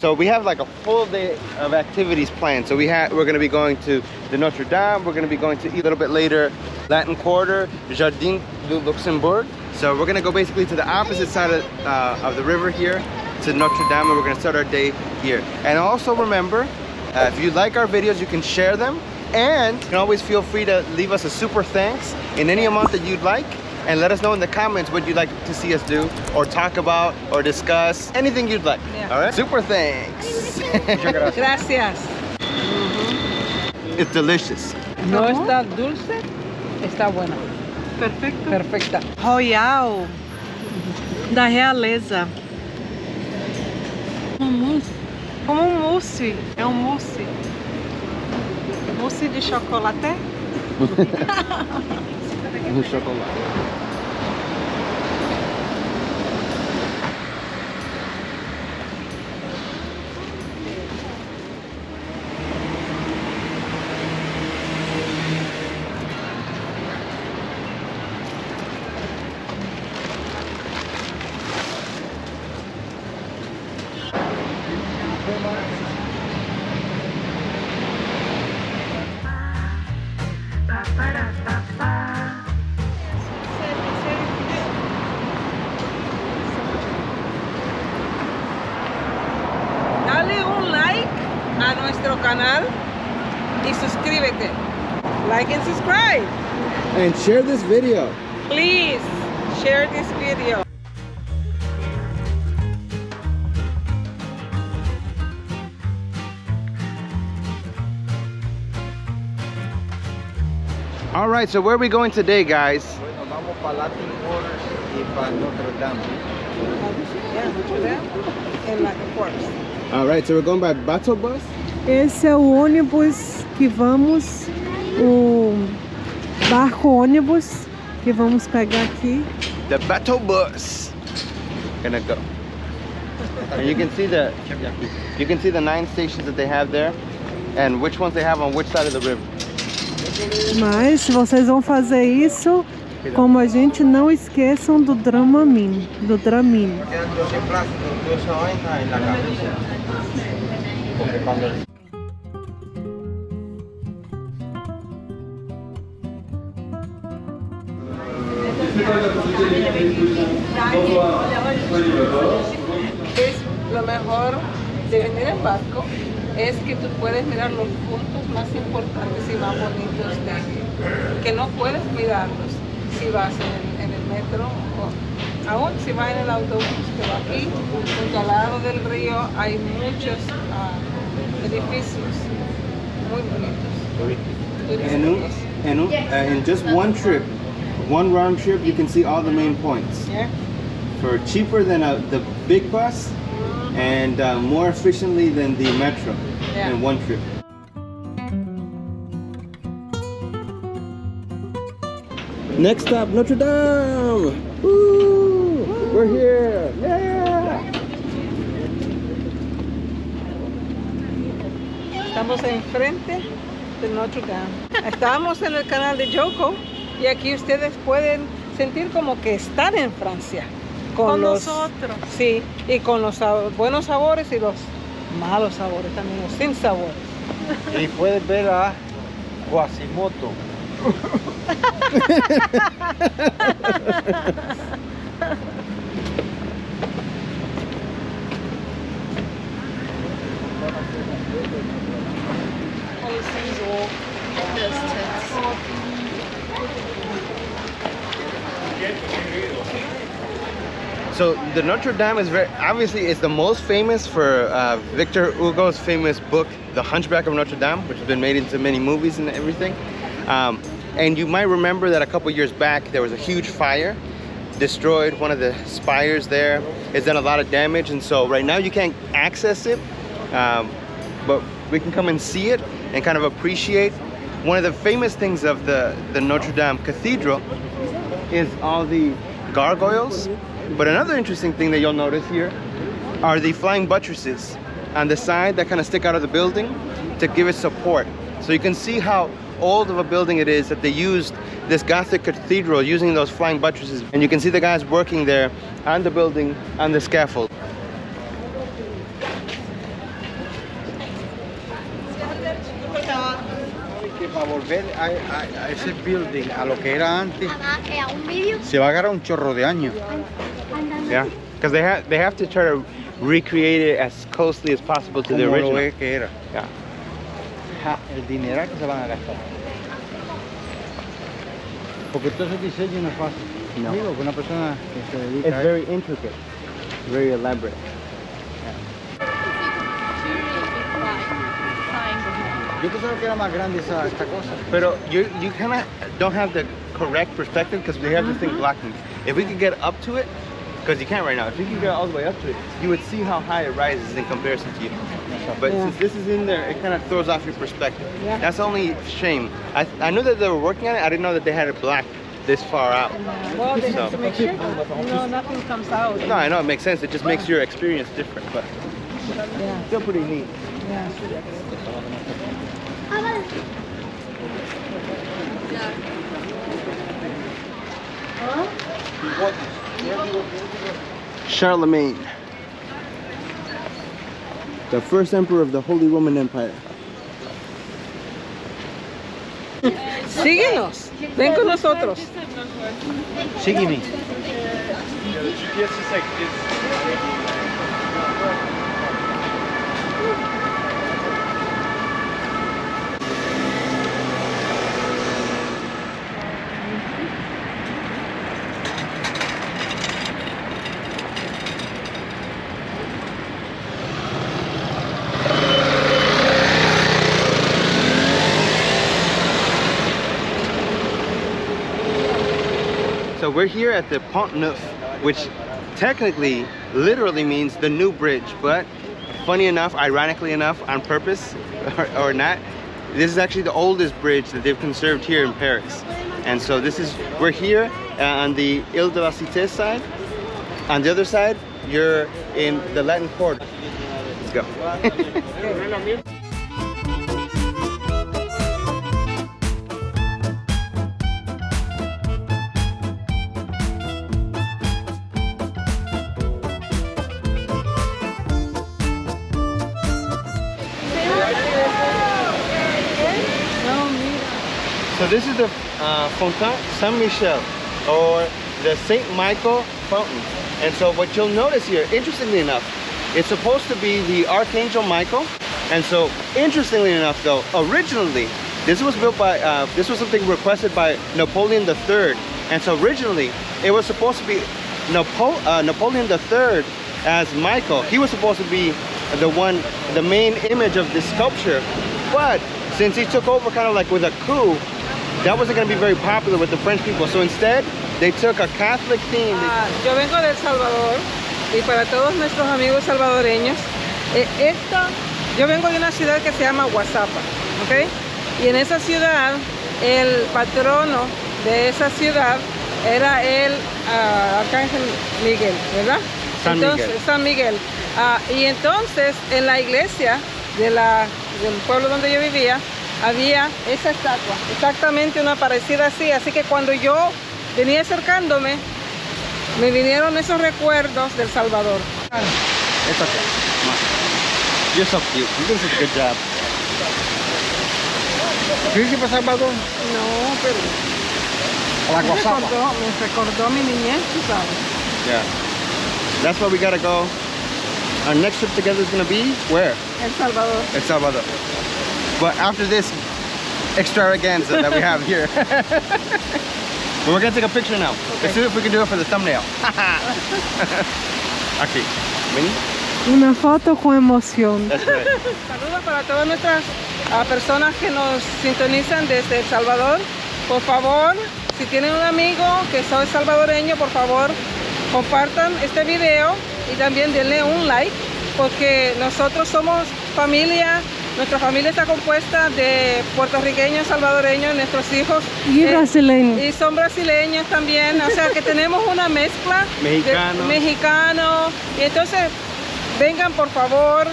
So we have like a full day of activities planned. So we're going to be going to the Notre Dame. We're going to be going to a little bit later Latin Quarter, Jardin du Luxembourg. So we're going to go basically to the opposite side of the river here to Notre Dame, and we're going to start our day here. And also remember, if you like our videos, you can share them, and you can always feel free to leave us a super thanks in any amount that you'd like. And let us know in the comments what you'd like to see us do, or talk about, or discuss, anything you'd like. Yeah. All right? Super thanks. Gracias. It's delicious. No está dulce, está buena. Perfecto. Perfecta. Royal da realeza. Como um mousse. É um mousse. Mousse de chocolate. No chocolate. Dale un like a nuestro canal y suscríbete. Like and subscribe. And share this video. Please share this video. All right, so where are we going today, guys? Bueno, vamos para Latin Quarters y para Notre Dame. Yeah, Notre Dame and Latin Quarters. All right, so we're going by Bateau bus? Esse é o ônibus que vamos, o barco ônibus que vamos pegar aqui. The Bateau bus. Gonna go. And you can see the 9 stations that they have there, and which ones they have on which side of the river. Mas vocês vão fazer isso como a gente, não esqueçam do Dramamine, do Dramine. Quedan 12 plazas, toda esa vaina en la camisa. Porque cuando Es lo mejor de venir en barco, es que tú puedes mirar los puntos más importantes y más bonitos que no puedes mirarlos si vas en el metro o aún si vas en el autobús, pero aquí junto al lado del río hay muchos edificios muy bonitos. In just one trip, one round trip, you can see all the main points. Yeah. For cheaper than the big bus, and more efficiently than the metro in one trip. Next stop, Notre Dame! Woo! We're here! Yeah! Estamos enfrente de Notre Dame. Estábamos en el canal de Yoko y aquí ustedes pueden sentir como que están en Francia. Con nosotros. Sí, y con los buenos sabores y los malos sabores también, los sin sabores. y puedes ver a Quasimodo. So the Notre Dame is it's the most famous for Victor Hugo's famous book, The Hunchback of Notre Dame, which has been made into many movies and everything. And you might remember that a couple years back there was a huge fire, destroyed one of the spires there. It's done a lot of damage, and so right now you can't access it, but we can come and see it and kind of appreciate. One of the famous things of the Notre Dame Cathedral is all the gargoyles. But another interesting thing that you'll notice here are the flying buttresses on the side that kind of stick out of the building to give it support. So you can see how old of a building it is that they used this Gothic cathedral using those flying buttresses. And you can see the guys working there on the building, on the scaffold. para volver a ese building, a lo que era antes, se va a agarrar un chorro de años. Yeah, because they have to try to recreate it as closely as possible to the Como original. lo es que era. Yeah. El dinero que se van a gastar. Porque todo ese diseño no es fácil. No. Digo, que una persona que se dedica It's a very intricate, very elaborate. Yo pensaba que era más grande esta cosa. But you kind of don't have the correct perspective because we have this thing blocking. If we could get up to it, because you can't right now, if you could get all the way up to it, you would see how high it rises in comparison to you. But since this is in there, it kind of throws off your perspective. Yeah. That's the only shame. I knew that they were working on it. I didn't know that they had it black this far out. Well, they have So- to make sure nothing comes out. No, I know it makes sense. It just makes your experience different, but Yeah. still pretty neat. Yeah. Charlemagne, the first emperor of the Holy Roman Empire. Síguenos, ven con nosotros. Sígueme. So we're here at the Pont Neuf, which technically, literally means the new bridge, but funny enough, ironically enough, on purpose or not, this is actually the oldest bridge that they've conserved here in Paris. And so we're here on the Ile de la Cite side. On the other side, you're in the Latin Quarter. Let's go. So this is the Fontaine St Michel, or the St. Michael fountain. And so what you'll notice here, interestingly enough, it's supposed to be the Archangel Michael. And so interestingly enough though, originally, this was built by, this was something requested by Napoleon III. And so originally, it was supposed to be Napoleon III as Michael. He was supposed to be the main image of this sculpture. But since he took over kind of like with a coup, that wasn't going to be very popular with the French people. So instead, they took a Catholic theme. Yo vengo de El Salvador y para todos nuestros amigos salvadoreños, yo vengo de una ciudad que se llama Guazapa, ¿ok? Y en esa ciudad, el patrono de esa ciudad era el Arcángel Miguel, ¿verdad? San Miguel. Y entonces, en la iglesia del pueblo donde yo vivía, había esa estatua, exactamente una parecida así que cuando yo venía acercándome, me vinieron esos recuerdos del Salvador. It's okay. Come on. You're so cute. You did such a good job. ¿Quieres ir para Salvador? No, pero A la Guasapa. me recordó mi niñez, tú sabes. Yeah. That's where we gotta go. Our next trip together is gonna be where? El Salvador. El Salvador. But after this extravaganza that we have here. But we're gonna take a picture now. Okay. Let's see if we can do it for the thumbnail. Aquí. Mini? Una foto con emoción. That's right. Saludos para todas nuestras personas que nos sintonizan desde El Salvador. Por favor, si tienen un amigo que soy salvadoreño, por favor, compartan este video y también denle un like, porque nosotros somos familia. Nuestra familia está compuesta de puertorriqueños, salvadoreños, nuestros hijos. Y brasileños. Y son brasileños también, o sea que tenemos una mezcla Mexicanos. de mexicanos. Y entonces, vengan por favor,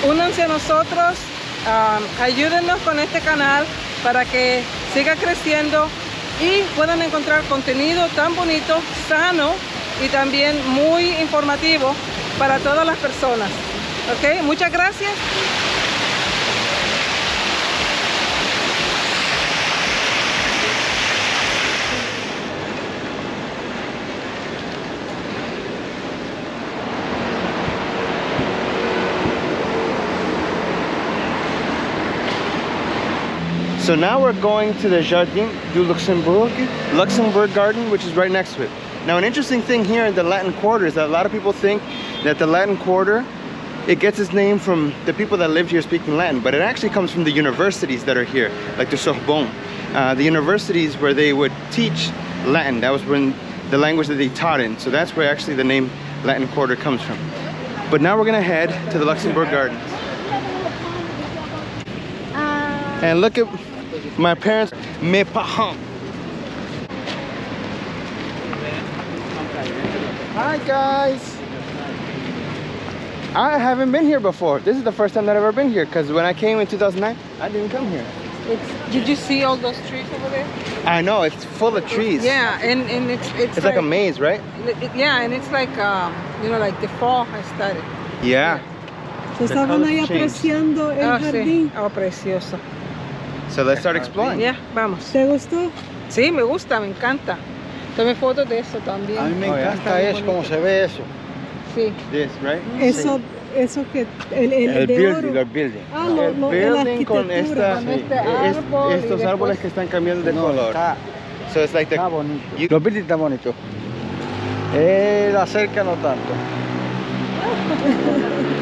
únanse a nosotros, ayúdennos con este canal para que siga creciendo y puedan encontrar contenido tan bonito, sano y también muy informativo para todas las personas. Ok, muchas gracias. So now we're going to the Jardin du Luxembourg Garden, which is right next to it. Now an interesting thing here in the Latin Quarter is that a lot of people think that the Latin Quarter, it gets its name from the people that lived here speaking Latin, but it actually comes from the universities that are here, like the Sorbonne. The universities where they would teach Latin, that was when the language that they taught in. So that's where actually the name Latin Quarter comes from. But now we're gonna head to the Luxembourg Gardens. And look at my parents, mes parents. Hi guys. I haven't been here before. This is the first time that I've ever been here because when I came in 2009, I didn't come here. Did you see all those trees over there? I know, it's full of trees. Yeah, and it's like a maze, right? Yeah, and it's like, you know, like the fall has started. Yeah. Se estaban ahí apreciando el jardín. Sí. Oh, precioso. So let's start exploring. Yeah, vamos. ¿Te gustó? Sí, me gusta, me encanta. Tomé fotos de eso también. A mí me encanta eso, cómo se ve eso. Sí. This, right? Eso que el El de building, oro. el building. Ah, El la building con arquitectura. estos árboles que están cambiando de color. So it's like Está bonito. Los buildings están bonitos. La cerca no tanto.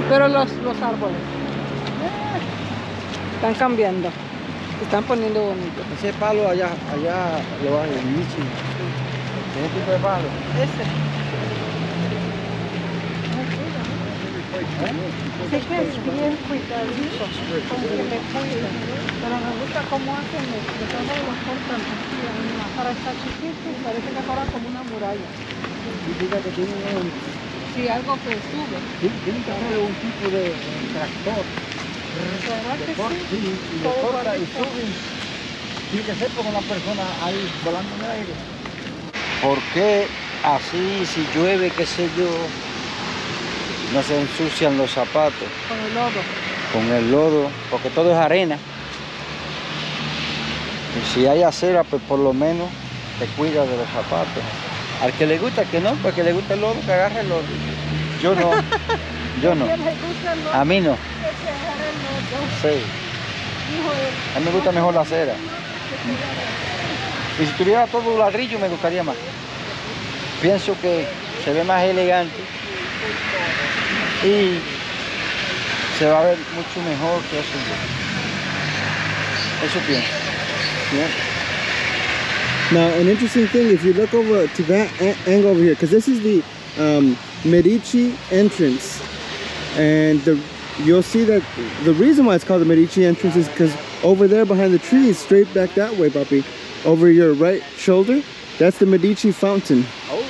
Pero los árboles están cambiando. Se están poniendo bonitos. Ese palo allá lo hay, el Michi. Ese tipo de palo. Ese. Sí que es bien cuidadito, como que me cuidan, pero me gusta cómo hacen de todo lo cortan así, para estar chiquito y parece que fuera como una muralla. Significa que tiene Sí, algo que sube. tiene que hacer un tipo de tractor. ¿Verdad que sí? Y lo corta y sube. Tiene que ser como una persona ahí volando en el aire. ¿Por qué así, si llueve, qué sé yo, no se ensucian los zapatos? Con el lodo. Con el lodo, porque todo es arena. Y si hay acera, pues por lo menos te cuida de los zapatos. Al que le gusta, que no, pues que le gusta el lodo, que agarre el lodo. Yo no, yo no. A mí no. Sí. A mí me gusta mejor la acera. Y si tuviera todo ladrillo me gustaría más. Pienso que se ve más elegante y se va a ver mucho mejor que eso. Eso pienso. Yeah. Now, an interesting thing, if you look over to that angle over here, because this is the Medici entrance, and you'll see that the reason why it's called the Medici entrance is because over there behind the trees, straight back that way, papi, over your right shoulder, that's the Medici fountain. Oh.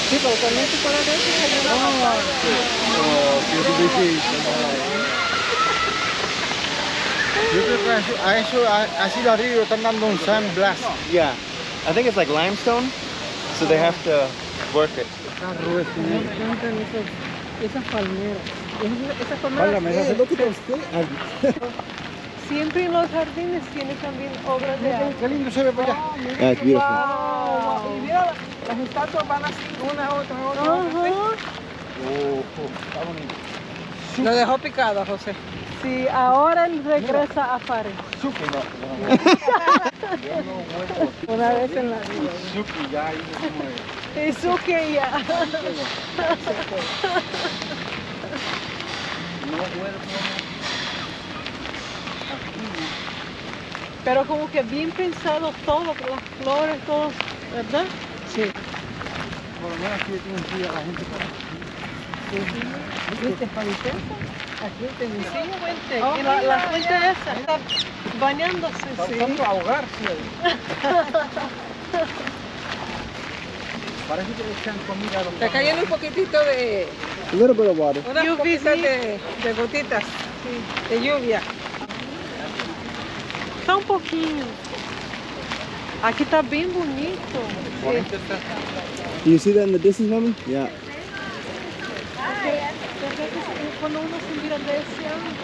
Sí, pero también tú puedes ver que hay una Yo creo que así de arriba están dando un sandblast. Yeah, I think it's like limestone, so they have to work it. Me encantan esas palmeras. Esas palmeras siempre en los jardines tiene también obras de arte. Qué lindo se ve por allá. Yeah, it's beautiful. Wow. Y mira, las estatuas van así, una a otra, Está bonito. Lo dejó picado, José. Sí, ahora él regresa a París. Suki no. Una vez en la vida. Suki ya ahí no se mueve. Y Suki ya. No vuelvo. Pero como que bien pensado todo, las flores, todo, ¿verdad? Sí. Por lo menos aquí tiene un día la gente para ¿Viste Parisesa? Aquí te enseño, vente. Y la fuente esa está bañándose. Está buscando ahogarse. Parece que le echan comida a los Está cayendo un poquitito de... A little bit of water. Unas poquitas de gotitas de lluvia. Só um pouquinho. Aqui tá bem bonito. You see that in the distance, mommy? Yeah. Quando uno se mira desse ângulo,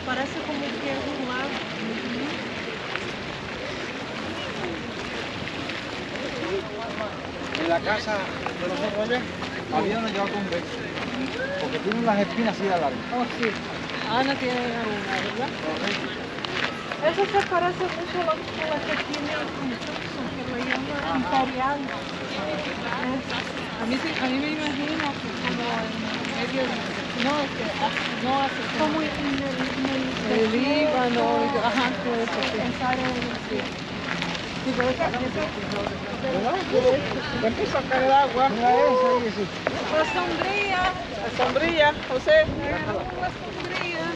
parece como que é um lago. En la casa de nosotros allá había una llevado con beso, porque tiene unas espinas así de largas. Oh, sí. Ana tiene una, ¿verdad? Essa se parece muito lá com a que tiene un Tucson, que lo llama imperial. A mí me imagino que como en medio de... No, que no hace Como en el Líbano, ajá, todo eso, sí. pensar Sí. Sí, pero esa empieza a caer agua. Mira esa ahí, sí. La sombrilla, José. Uma sombrinha.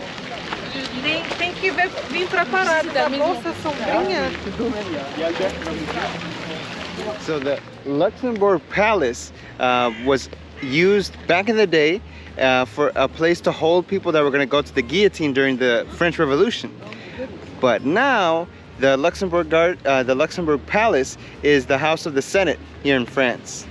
Tem que vir preparado da bolsa sombrinha. So the Luxembourg Palace was used back in the day for a place to hold people that were going to go to the guillotine during the French Revolution. But now the Luxembourg Palace is the house of the Senate here in France.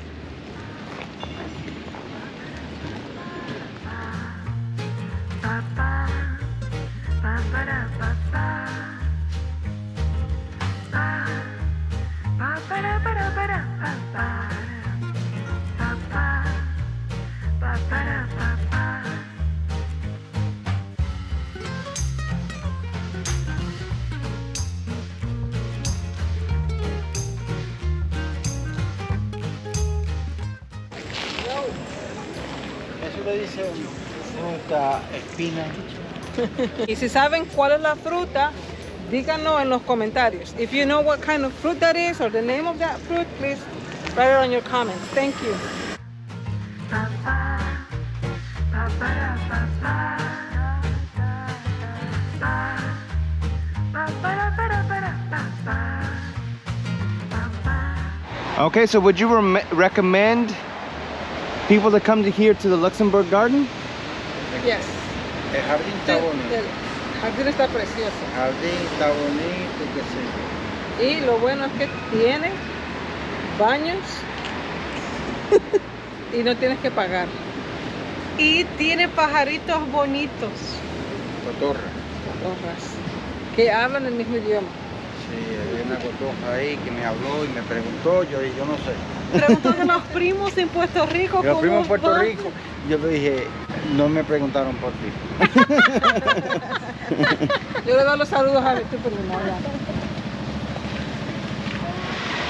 Eso le dicen fruta, espina. Y si saben cuál es la fruta, díganos en los comentarios. If you know what kind of fruit that is or the name of that fruit, please write it on your comments. Thank you. Okay, so would you recommend people to come to here to the Luxembourg Garden? Yes. El jardín Sí, está bonito. el jardín está precioso. El jardín está bonito, qué sé yo. Y lo bueno es que tiene baños y no tienes que pagar. Y tiene pajaritos bonitos. Cotorra. Cotorras que hablan el mismo idioma. Sí, hay una cotorra ahí que me habló y me preguntó, yo no sé. Preguntó de los primos en Puerto Rico. Los ¿cómo primos en Puerto va? Rico, yo le dije, no me preguntaron por ti. Yo le doy los saludos a tu primo.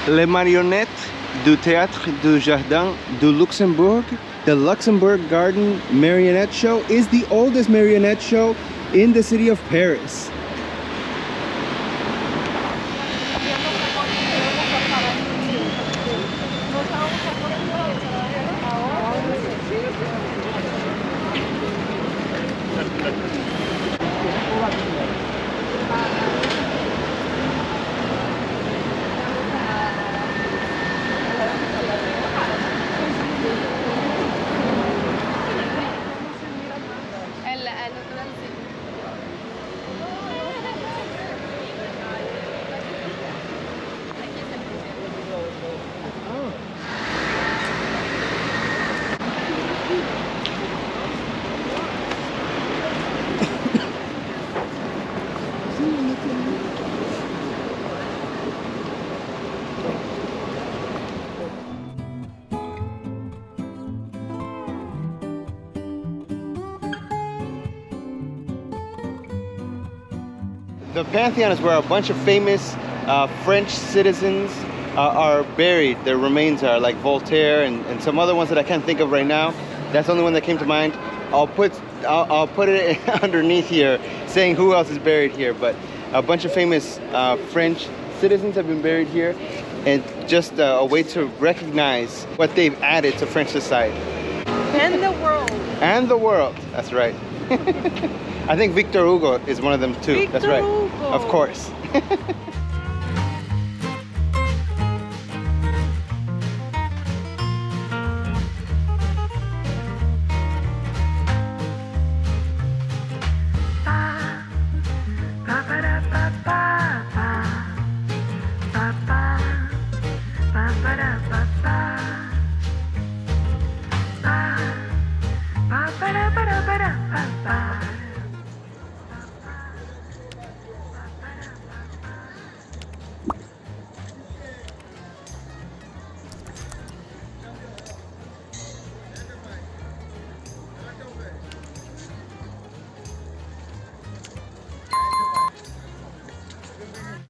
Ya. Les marionnettes du Théâtre du Jardin du Luxembourg. The Luxembourg Garden Marionette Show is the oldest marionette show in the city of Paris. The Pantheon is where a bunch of famous French citizens are buried. Their remains are, like Voltaire and some other ones that I can't think of right now. That's the only one that came to mind. I'll put it underneath here saying who else is buried here, but a bunch of famous French citizens have been buried here, and just a way to recognize what they've added to French society. And the world. And the world, that's right. I think Victor Hugo is one of them too. Victor That's right. Hugo. Of course. para